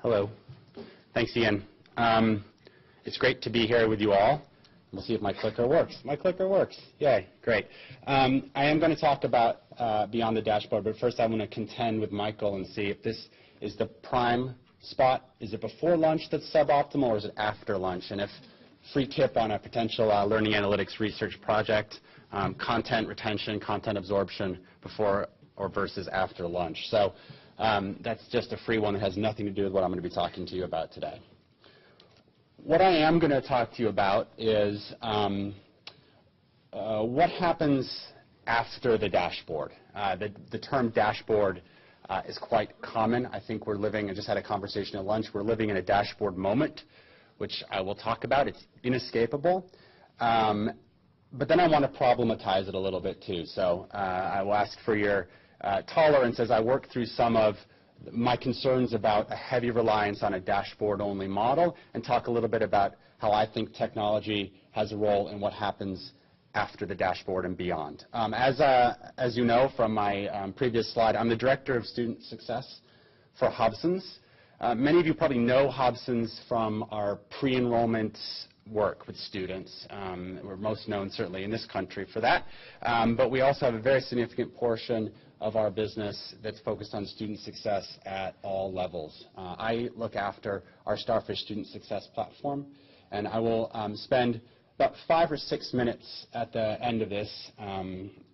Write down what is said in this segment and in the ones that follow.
Hello. Thanks, Ian. It's great to be here with you all. We'll see if my clicker works. My clicker works. Yay, great. I am going to talk about beyond the dashboard, but first I want to contend with Michael and see if this is the prime spot. Is it before lunch that's suboptimal, or is it after lunch? And if free tip on a potential learning analytics research project, content retention, content absorption before or versus after lunch. So that's just a free one that has nothing to do with what I'm going to be talking to you about today. What I am going to talk to you about is what happens after the dashboard. The term dashboard is quite common. I think we're living, I just had a conversation at lunch, we're living in a dashboard moment, which I will talk about. It's inescapable. But then I want to problematize it a little bit too. So I will ask for your tolerance as I work through some of my concerns about a heavy reliance on a dashboard-only model and talk a little bit about how I think technology has a role in what happens after the dashboard and beyond. As you know from my previous slide, I'm the Director of Student Success for Hobsons. Many of you probably know Hobsons from our pre-enrollment work with students. We're most known certainly in this country for that. But we also have a very significant portion of our business that's focused on student success at all levels. I look after our Starfish student success platform, and I will spend about 5 or 6 minutes at the end of this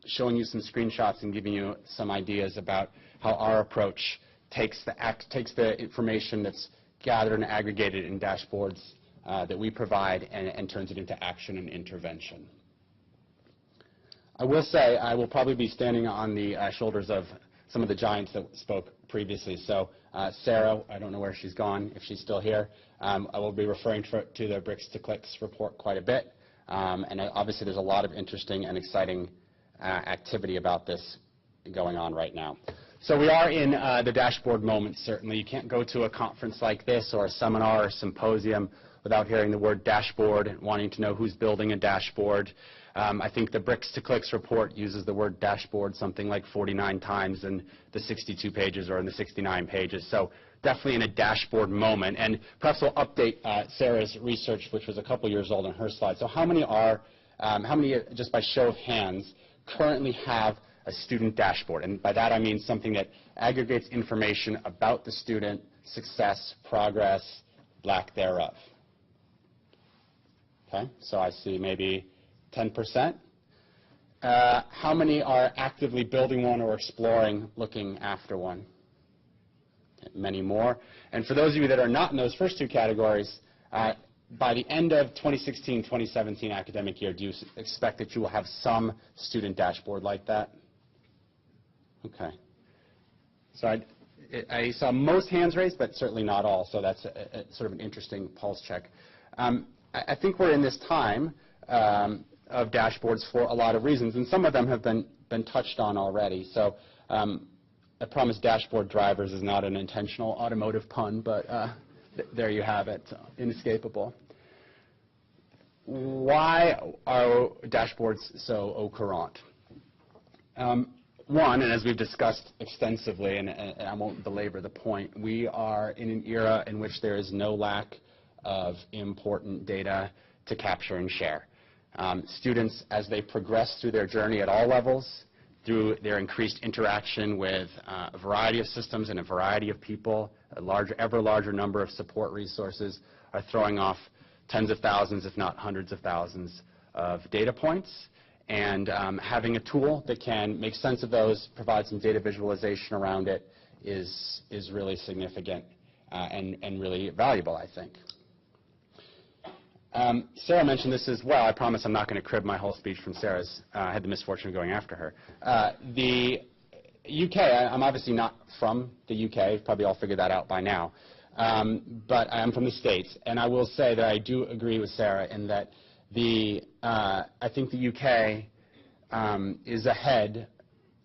showing you some screenshots and giving you some ideas about how our approach takes the information that's gathered and aggregated in dashboards that we provide and turns it into action and intervention. I will say I will probably be standing on the shoulders of some of the giants that spoke previously. So Sarah, I don't know where she's gone, if she's still here. I will be referring to the Bricks to Clicks report quite a bit. And obviously there's a lot of interesting and exciting activity about this going on right now. So we are in the dashboard moment, certainly. You can't go to a conference like this or a seminar or symposium without hearing the word dashboard and wanting to know who's building a dashboard. I think the Bricks to Clicks report uses the word dashboard something like 49 times in the 62 pages or in the 69 pages. So definitely in a dashboard moment. And perhaps we'll update Sarah's research, which was a couple years old on her slide. So how many, just by show of hands, currently have a student dashboard? And by that I mean something that aggregates information about the student, success, progress, lack thereof. Okay, so I see maybe 10%. How many are actively building one or exploring looking after one? Many more. And for those of you that are not in those first two categories, by the end of 2016-2017 academic year, do you expect that you will have some student dashboard like that? Okay. So I saw most hands raised, but certainly not all, so that's sort of an interesting pulse check. I think we're in this time of dashboards for a lot of reasons, and some of them have been touched on already. So I promise dashboard drivers is not an intentional automotive pun, but there you have it, inescapable. Why are dashboards so au courant? One, and as we've discussed extensively, and I won't belabor the point, we are in an era in which there is no lack of important data to capture and share. Students, as they progress through their journey at all levels, through their increased interaction with a variety of systems and a variety of people, ever larger number of support resources, are throwing off tens of thousands, if not hundreds of thousands, of data points. And having a tool that can make sense of those, provide some data visualization around it, is really significant and really valuable, I think. Sarah mentioned this as well. I promise I'm not going to crib my whole speech from Sarah's. I had the misfortune of going after her. The UK, I'm obviously not from the UK. You've probably all figured that out by now. But I'm from the States. And I will say that I do agree with Sarah in that I think the UK is ahead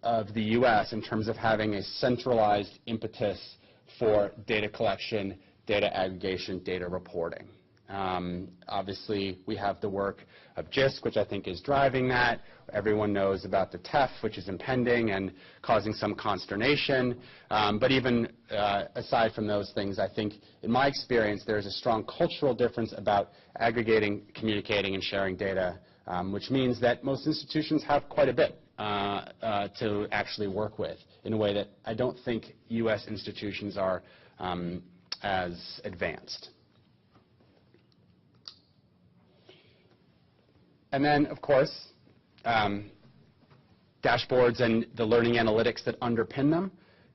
of the US in terms of having a centralized impetus for data collection, data aggregation, data reporting. Obviously, we have the work of JISC, which I think is driving that. Everyone knows about the TEF, which is impending and causing some consternation. But even aside from those things, I think, in my experience, there's a strong cultural difference about aggregating, communicating, and sharing data, which means that most institutions have quite a bit to actually work with in a way that I don't think U.S. institutions are as advanced. And then, of course, dashboards and the learning analytics that underpin them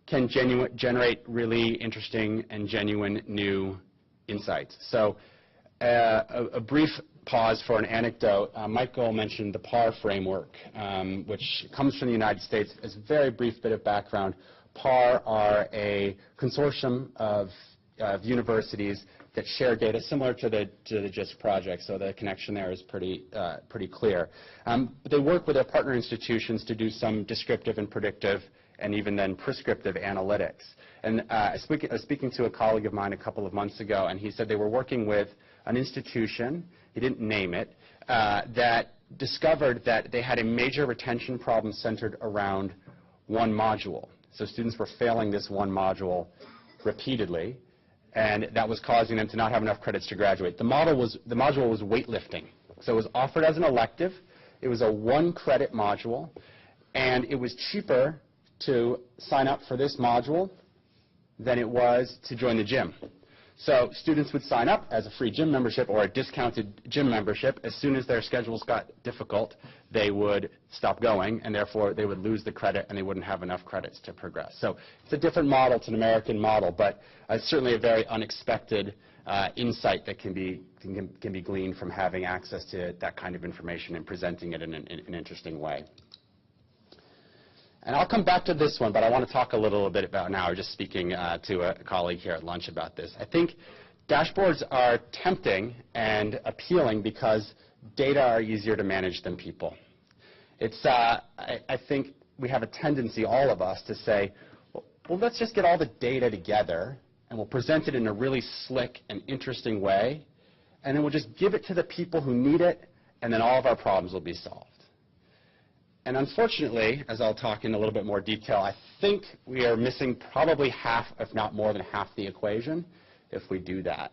can generate really interesting and genuine new insights. So a brief pause for an anecdote. Michael mentioned the PAR framework, which comes from the United States. As a very brief bit of background, PAR are a consortium of universities that share data similar to the JISC project, so the connection there is pretty clear. They work with their partner institutions to do some descriptive and predictive and even then prescriptive analytics. And I was speaking to a colleague of mine a couple of months ago, and he said they were working with an institution, he didn't name it, that discovered that they had a major retention problem centered around one module. So students were failing this one module repeatedly, and that was causing them to not have enough credits to graduate. The module was weightlifting. So it was offered as an elective. It was a 1-credit module, and it was cheaper to sign up for this module than it was to join the gym. So students would sign up as a free gym membership or a discounted gym membership. As soon as their schedules got difficult, they would stop going, and therefore they would lose the credit and they wouldn't have enough credits to progress. So it's a different model. It's an American model, but it's certainly a very unexpected insight that can be gleaned from having access to that kind of information and presenting it in an interesting way. And I'll come back to this one, but I want to talk a little bit about now, just speaking to a colleague here at lunch about this. I think dashboards are tempting and appealing because data are easier to manage than people. It's, I think we have a tendency, all of us, to say, well, let's just get all the data together, and we'll present it in a really slick and interesting way, and then we'll just give it to the people who need it, and then all of our problems will be solved. And unfortunately, as I'll talk in a little bit more detail, I think we are missing probably half, if not more than half, the equation if we do that.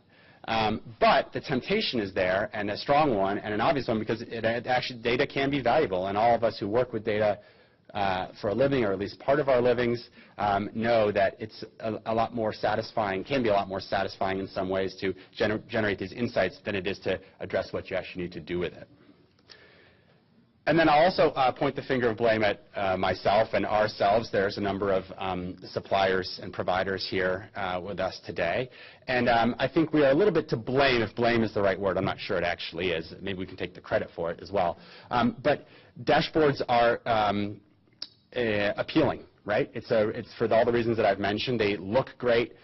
But the temptation is there, and a strong one, and an obvious one, because actually data can be valuable, and all of us who work with data for a living, or at least part of our livings, know that it's a lot more satisfying, can be a lot more satisfying in some ways to generate these insights than it is to address what you actually need to do with it. And then I'll also point the finger of blame at myself and ourselves. There's a number of suppliers and providers here with us today. And I think we are a little bit to blame, if blame is the right word. I'm not sure it actually is. Maybe we can take the credit for it as well. But dashboards are appealing, right? It's for all the reasons that I've mentioned. They look great.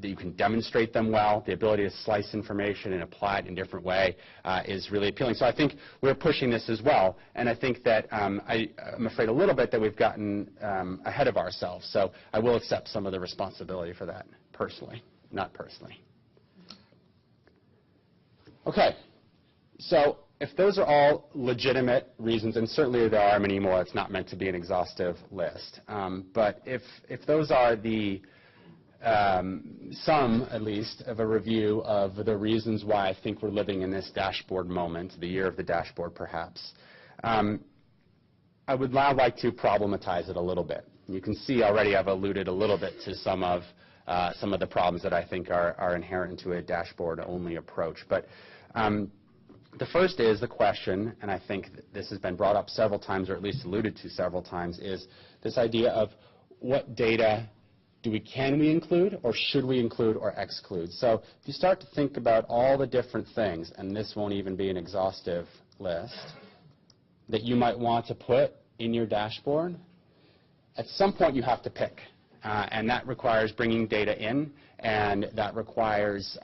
You can demonstrate them well. The ability to slice information and apply it in a different way is really appealing. So I think we're pushing this as well. And I think that I'm afraid a little bit that we've gotten ahead of ourselves. So I will accept some of the responsibility for that personally, not personally. Okay. So if those are all legitimate reasons, and certainly there are many more, it's not meant to be an exhaustive list. But if those are the some, at least, of a review of the reasons why I think we're living in this dashboard moment, the year of the dashboard perhaps, I would now like to problematize it a little bit. You can see already I've alluded a little bit to some of the problems that I think are inherent to a dashboard-only approach. But the first is the question, and I think this has been brought up several times, or at least alluded to several times, is this idea of what data can we include, or should we include or exclude? So if you start to think about all the different things, and this won't even be an exhaustive list, that you might want to put in your dashboard, at some point you have to pick. And that requires bringing data in, and that requires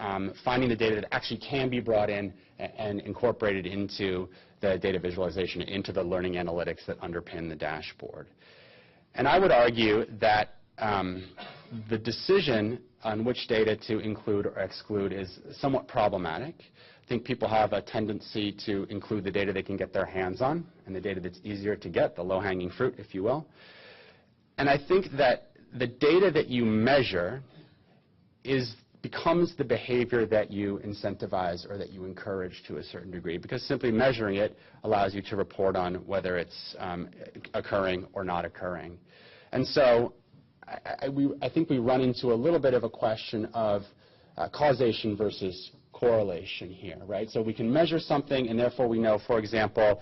finding the data that actually can be brought in and incorporated into the data visualization, into the learning analytics that underpin the dashboard. And I would argue that the decision on which data to include or exclude is somewhat problematic. I think people have a tendency to include the data they can get their hands on and the data that's easier to get, the low-hanging fruit, if you will. And I think that the data that you measure becomes the behavior that you incentivize or that you encourage to a certain degree, because simply measuring it allows you to report on whether it's occurring or not occurring. And so I think we run into a little bit of a question of causation versus correlation here, right? So we can measure something, and therefore we know, for example,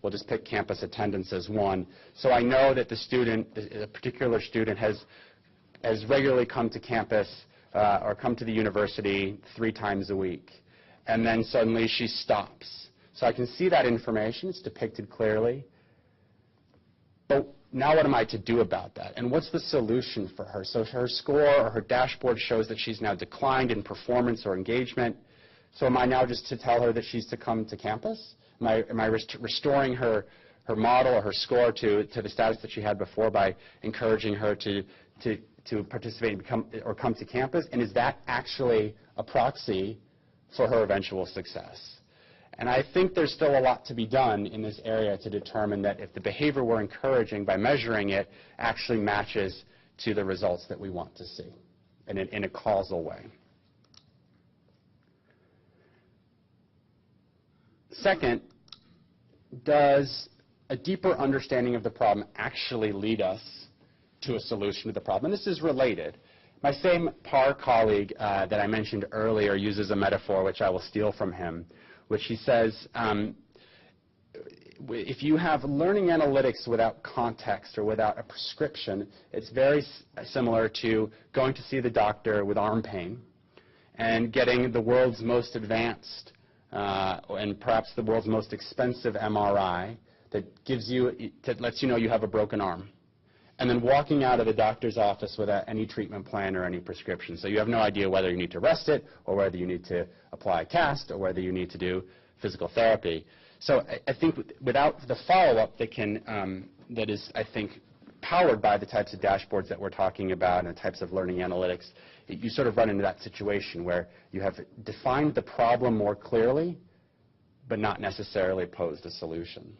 we'll just pick campus attendance as one. So I know that the student, a particular student, has regularly come to campus or come to the university 3 times a week, and then suddenly she stops. So I can see that information. It's depicted clearly. But now what am I to do about that? And what's the solution for her? So her score or her dashboard shows that she's now declined in performance or engagement. So am I now just to tell her that she's to come to campus? Am I restoring her model or her score to the status that she had before by encouraging her to participate or come to campus? And is that actually a proxy for her eventual success? And I think there's still a lot to be done in this area to determine that if the behavior we're encouraging by measuring it actually matches to the results that we want to see in a causal way. Second, does a deeper understanding of the problem actually lead us to a solution to the problem? And this is related. My same PAR colleague that I mentioned earlier uses a metaphor which I will steal from him, which he says, if you have learning analytics without context or without a prescription, it's very similar to going to see the doctor with arm pain and getting the world's most advanced and perhaps the world's most expensive MRI that lets you know you have a broken arm, and then walking out of the doctor's office without any treatment plan or any prescription. So you have no idea whether you need to rest it or whether you need to apply a cast or whether you need to do physical therapy. So I think without the follow-up that is, I think, powered by the types of dashboards that we're talking about and the types of learning analytics, you sort of run into that situation where you have defined the problem more clearly but not necessarily posed a solution.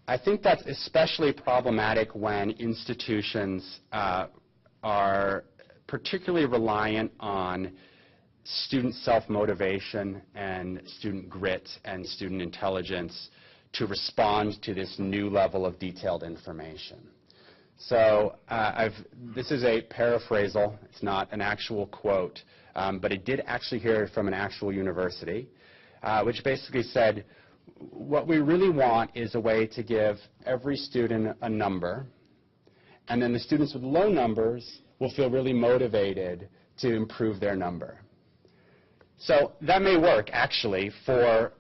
I think that's especially problematic when institutions are particularly reliant on student self-motivation and student grit and student intelligence to respond to this new level of detailed information. So this is a paraphrasal. It's not an actual quote, but I did actually hear it from an actual university, which basically said, what we really want is a way to give every student a number, and then the students with low numbers will feel really motivated to improve their number. So that may work, actually, for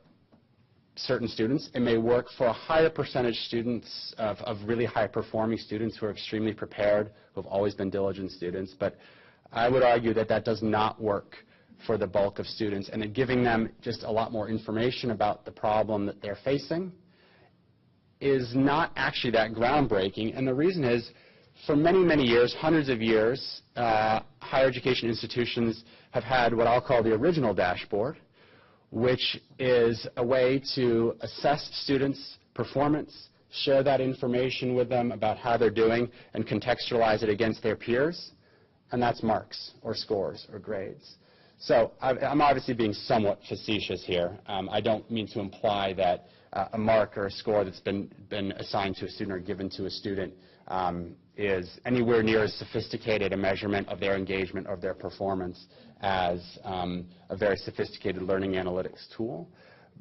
certain students. It may work for a higher percentage students of really high-performing students who are extremely prepared, who have always been diligent students. But I would argue that that does not work for the bulk of students, and that giving them just a lot more information about the problem that they're facing is not actually that groundbreaking. And the reason is, for many, many years, hundreds of years, higher education institutions have had what I'll call the original dashboard, which is a way to assess students' performance, share that information with them about how they're doing, and contextualize it against their peers, and that's marks or scores or grades. So I'm obviously being somewhat facetious here. I don't mean to imply that a mark or a score that's been assigned to a student or given to a student is anywhere near as sophisticated a measurement of their engagement or of their performance as a very sophisticated learning analytics tool.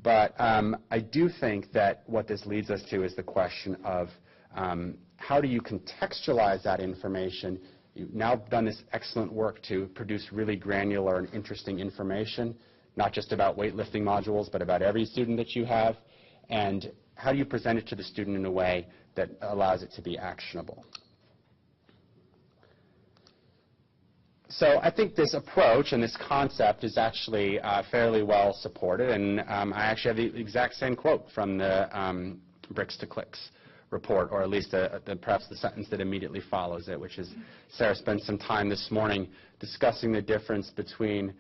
But I do think that what this leads us to is the question of how do you contextualize that information. You've now done this excellent work to produce really granular and interesting information, not just about weightlifting modules, but about every student that you have. And how do you present it to the student in a way that allows it to be actionable? So I think this approach and this concept is actually fairly well supported, and I actually have the exact same quote from the Bricks to Clicks report, or at least perhaps the sentence that immediately follows it, which is Sarah spent some time this morning discussing the difference between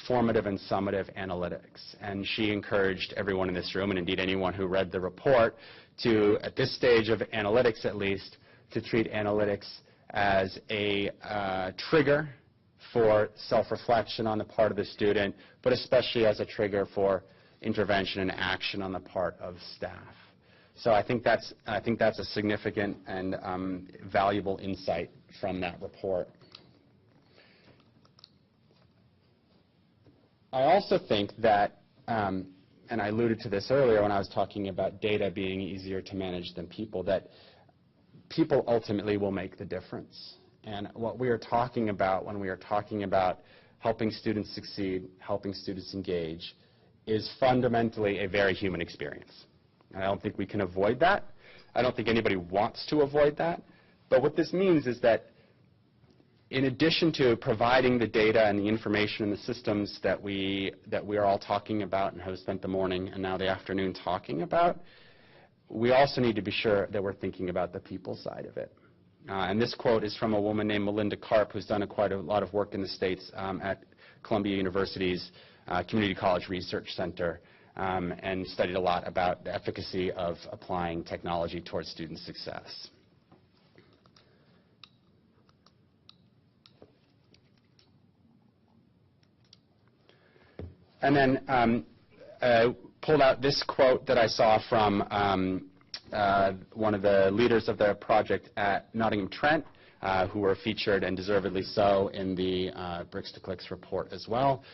formative and summative analytics. And she encouraged everyone in this room, and indeed anyone who read the report, to, at this stage of analytics at least, to treat analytics as a trigger for self-reflection on the part of the student, but especially as a trigger for intervention and action on the part of staff. So I think that's a significant and valuable insight from that report. I also think that, and I alluded to this earlier when I was talking about data being easier to manage than people, that people ultimately will make the difference. And what we are talking about when we are talking about helping students succeed, helping students engage, is fundamentally a very human experience. And I don't think we can avoid that. I don't think anybody wants to avoid that. But what this means is that in addition to providing the data and the information and the systems that we are all talking about and have spent the morning and now the afternoon talking about, we also need to be sure that we're thinking about the people side of it. And this quote is from a woman named Melinda Karp, who's done quite a lot of work in the States at Columbia University's Community College Research Center, and studied a lot about the efficacy of applying technology towards student success. And then pulled out this quote that I saw from one of the leaders of the project at Nottingham Trent, who were featured, and deservedly so, in the Bricks to Clicks report as well,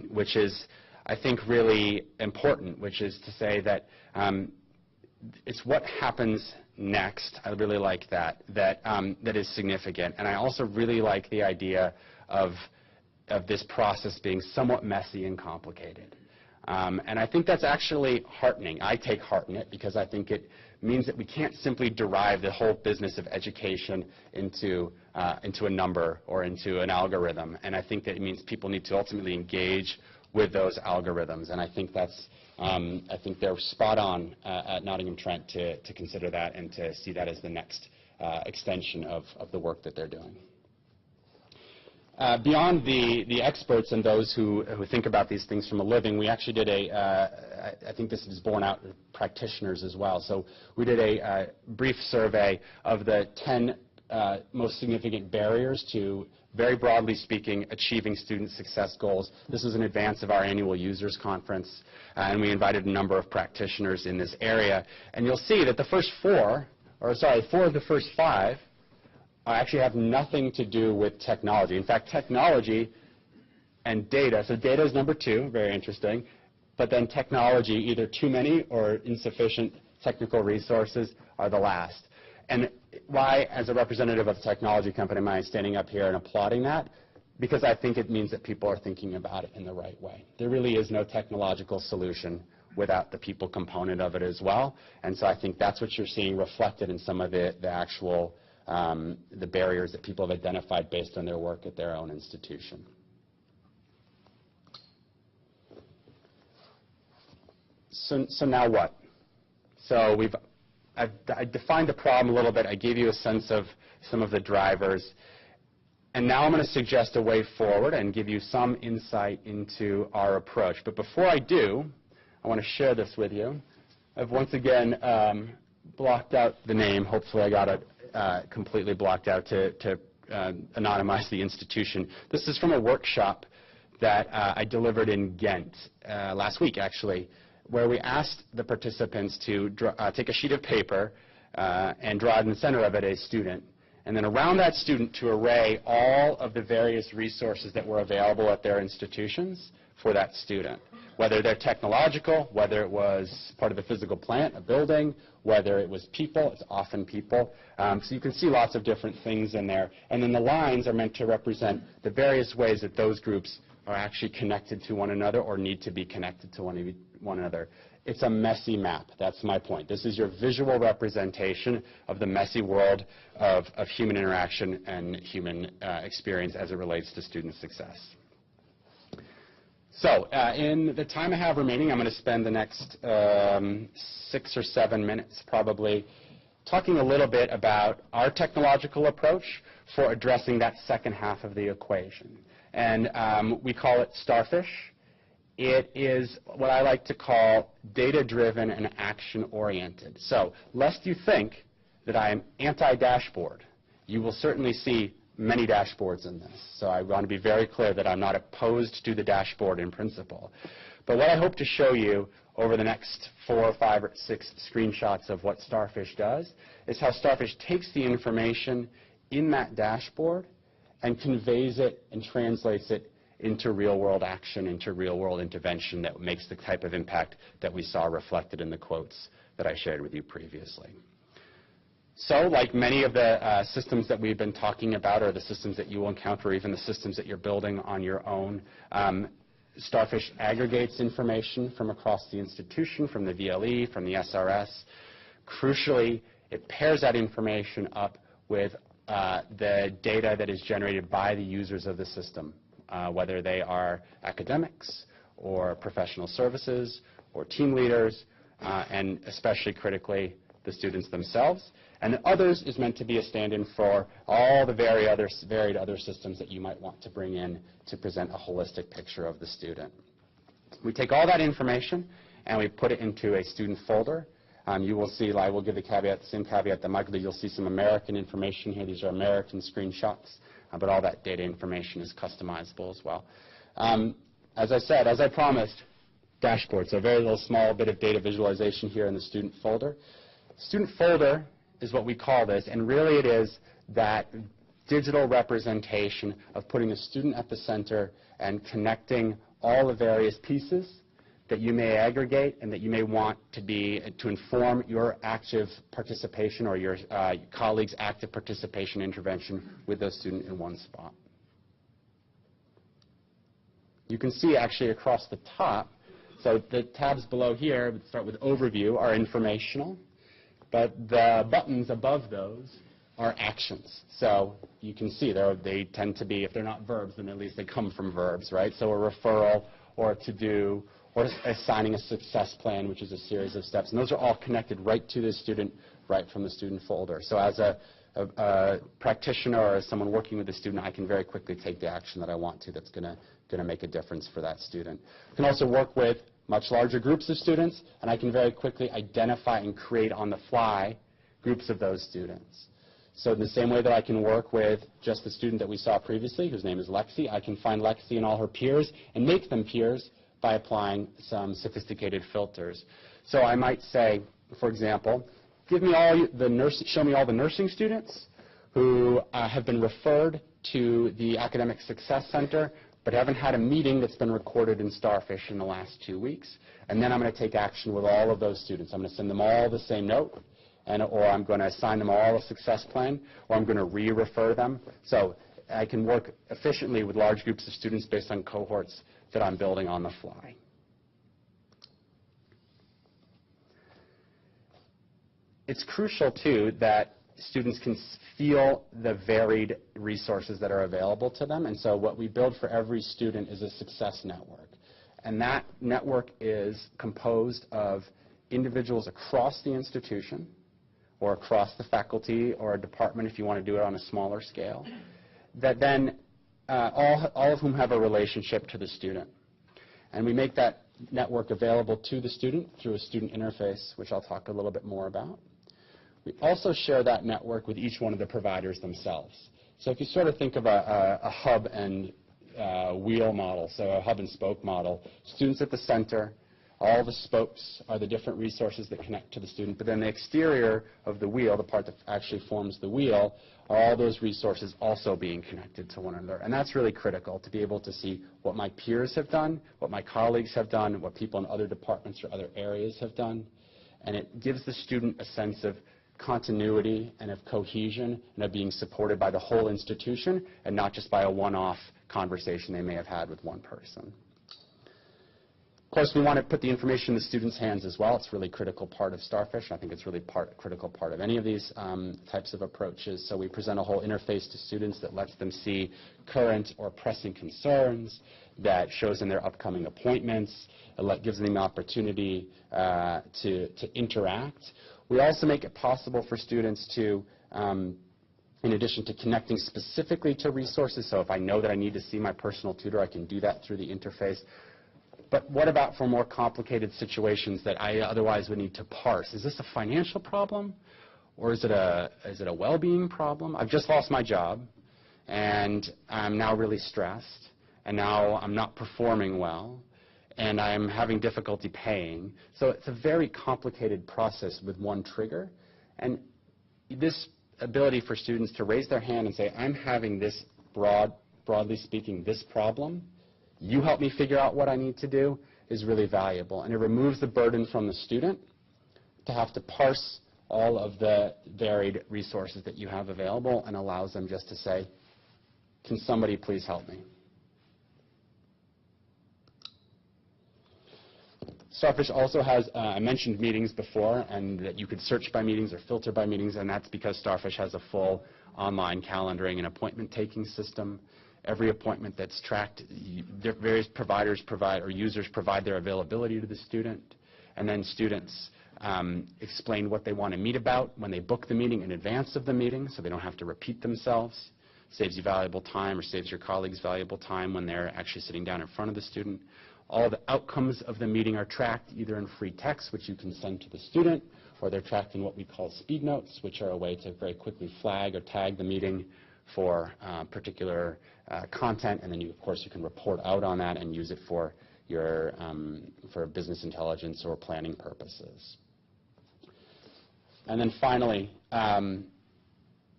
which is, I think, really important, which is to say that it's what happens next. I really like that is significant. And I also really like the idea of this process being somewhat messy and complicated. And I think that's actually heartening. I take heart in it because I think it means that we can't simply derive the whole business of education into a number or into an algorithm. And I think that it means people need to ultimately engage with those algorithms. And I think I think they're spot on at Nottingham Trent to consider that and to see that as the next extension of the work that they're doing. Beyond the experts and those who think about these things from a living, we actually did I think this is borne out of practitioners as well. So we did a brief survey of the 10 most significant barriers to, very broadly speaking, achieving student success goals. This was in advance of our annual users conference, and we invited a number of practitioners in this area. And you'll see that the first four of the first five actually have nothing to do with technology. In fact, technology and data, so data is number 2, very interesting, but then technology, either too many or insufficient technical resources, are the last. And why, as a representative of a technology company, am I standing up here and applauding that? Because I think it means that people are thinking about it in the right way. There really is no technological solution without the people component of it as well. And so I think that's what you're seeing reflected in some of the actual the barriers that people have identified based on their work at their own institution. So now what? So I defined the problem a little bit. I gave you a sense of some of the drivers. And now I'm going to suggest a way forward and give you some insight into our approach. But before I do, I want to share this with you. I've once again blocked out the name. Hopefully I got it completely blocked out to anonymize the institution. This is from a workshop that I delivered in Ghent last week, actually, where we asked the participants to take a sheet of paper and draw in the center of it a student, and then around that student to array all of the various resources that were available at their institutions for that student, whether they're technological, whether it was part of a physical plant, a building, whether it was people. It's often people. So you can see lots of different things in there. And then the lines are meant to represent the various ways that those groups are actually connected to one another or need to be connected to one another. It's a messy map. That's my point. This is your visual representation of the messy world of human interaction and human experience as it relates to student success. So in the time I have remaining, I'm going to spend the next 6 or 7 minutes probably talking a little bit about our technological approach for addressing that second half of the equation. And we call it Starfish. It is what I like to call data-driven and action-oriented. So lest you think that I am anti-dashboard, you will certainly see many dashboards in this. So I want to be very clear that I'm not opposed to the dashboard in principle. But what I hope to show you over the next 4 or 5 or 6 screenshots of what Starfish does is how Starfish takes the information in that dashboard and conveys it and translates it into real-world action, into real-world intervention that makes the type of impact that we saw reflected in the quotes that I shared with you previously. So like many of the systems that we've been talking about, or the systems that you will encounter, or even the systems that you're building on your own, Starfish aggregates information from across the institution, from the VLE, from the SRS. Crucially, it pairs that information up with the data that is generated by the users of the system, whether they are academics or professional services or team leaders, and especially critically, the students themselves. And the others is meant to be a stand-in for all the varied other systems that you might want to bring in to present a holistic picture of the student. We take all that information and we put it into a student folder. You will see, I will give the same caveat that Michael did. You'll see some American information here. These are American screenshots, but all that data information is customizable as well. As I said, as I promised, dashboard. So a very little small bit of data visualization here in the student folder. Student folder is what we call this, and really it is that digital representation of putting the student at the center and connecting all the various pieces that you may aggregate and that you may want to inform your active participation or your colleagues' active participation intervention with those students in one spot. You can see actually across the top, so the tabs below here, we start with overview, are informational. But the buttons above those are actions. So you can see they tend to be, if they're not verbs, then at least they come from verbs, right? So a referral or a to-do or assigning a success plan, which is a series of steps. And those are all connected right to the student, right from the student folder. So as a practitioner or as someone working with the student, I can very quickly take the action that I want to that's going to make a difference for that student. I can also work with much larger groups of students, and I can very quickly identify and create on the fly groups of those students. So in the same way that I can work with just the student that we saw previously, whose name is Lexi, I can find Lexi and all her peers and make them peers by applying some sophisticated filters. So I might say, for example, show me all the nursing students who have been referred to the Academic Success Center but haven't had a meeting that's been recorded in Starfish in the last 2 weeks. And then I'm going to take action with all of those students. I'm going to send them all the same note, or I'm going to assign them all a success plan, or I'm going to re-refer them. So I can work efficiently with large groups of students based on cohorts that I'm building on the fly. It's crucial, too, that students can feel the varied resources that are available to them. And so what we build for every student is a success network. And that network is composed of individuals across the institution or across the faculty or a department if you want to do it on a smaller scale, that then all of whom have a relationship to the student. And we make that network available to the student through a student interface, which I'll talk a little bit more about. We also share that network with each one of the providers themselves. So if you sort of think of a hub and wheel model, so a hub and spoke model, students at the center, all the spokes are the different resources that connect to the student, but then the exterior of the wheel, the part that actually forms the wheel, are all those resources also being connected to one another. And that's really critical, to be able to see what my peers have done, what my colleagues have done, what people in other departments or other areas have done. And it gives the student a sense of continuity and of cohesion and of being supported by the whole institution and not just by a one-off conversation they may have had with one person. course, we want to put the information in the students' hands as well. It's a really critical part of Starfish. I think it's really a critical part of any of these types of approaches. So we present a whole interface to students that lets them see current or pressing concerns, that shows them their upcoming appointments, gives them the opportunity to interact. We also make it possible for students to, in addition to connecting specifically to resources, so if I know that I need to see my personal tutor, I can do that through the interface. But what about for more complicated situations that I otherwise would need to parse? Is this a financial problem, or is it a well-being problem? I've just lost my job, and I'm now really stressed, and now I'm not performing well, and I'm having difficulty paying. So it's a very complicated process with one trigger. And this ability for students to raise their hand and say, I'm having this broadly speaking, this problem, you help me figure out what I need to do, is really valuable. And it removes the burden from the student to have to parse all of the varied resources that you have available, and allows them just to say, can somebody please help me? Starfish also has, I mentioned meetings before, and that you could search by meetings or filter by meetings, and that's because Starfish has a full online calendaring and appointment taking system. Every appointment that's tracked, various providers provide, or users provide their availability to the student, and then students explain what they want to meet about when they book the meeting in advance of the meeting, so they don't have to repeat themselves. Saves you valuable time, or saves your colleagues valuable time when they're actually sitting down in front of the student. All the outcomes of the meeting are tracked either in free text, which you can send to the student, or they're tracked in what we call speed notes, which are a way to very quickly flag or tag the meeting for particular content, and then of course you can report out on that and use it for your for business intelligence or planning purposes. And then finally,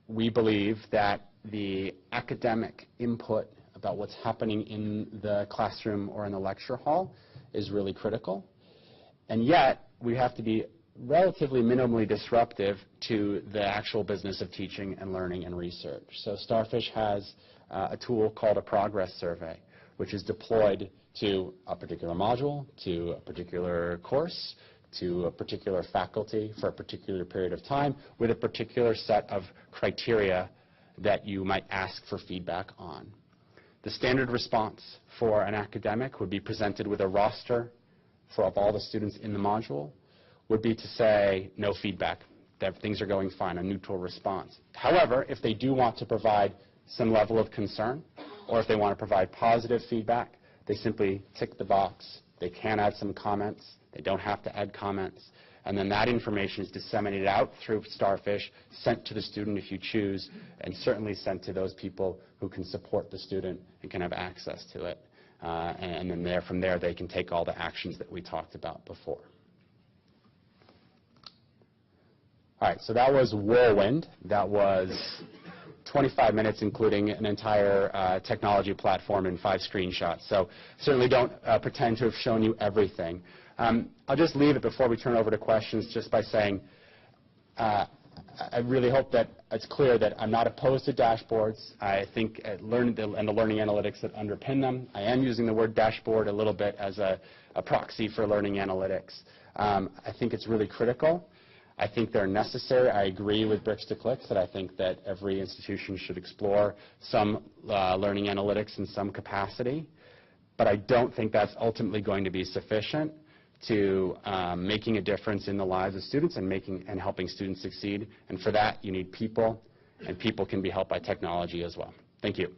we believe that the academic input about what's happening in the classroom or in the lecture hall is really critical, and yet we have to be relatively minimally disruptive to the actual business of teaching and learning and research. So Starfish has a tool called a progress survey, which is deployed to a particular module, to a particular course, to a particular faculty for a particular period of time, with a particular set of criteria that you might ask for feedback on. The standard response for an academic would be presented with a roster of all the students in the module, would be to say no feedback, that things are going fine, a neutral response. However, if they do want to provide some level of concern, or if they want to provide positive feedback, they simply tick the box. They can add some comments. They don't have to add comments. And then that information is disseminated out through Starfish, sent to the student if you choose, and certainly sent to those people who can support the student and can have access to it. And then from there, they can take all the actions that we talked about before. All right, so that was Whirlwind. That was 25 minutes, including an entire technology platform and 5 screenshots. So certainly don't pretend to have shown you everything. I'll just leave it before we turn over to questions just by saying I really hope that it's clear that I'm not opposed to dashboards. I think and the learning analytics that underpin them. I am using the word dashboard a little bit as a proxy for learning analytics. I think it's really critical. I think they're necessary. I agree with Bricks to Clicks that I think that every institution should explore some learning analytics in some capacity. But I don't think that's ultimately going to be sufficient to making a difference in the lives of students and helping students succeed. And for that, you need people, and people can be helped by technology as well. Thank you.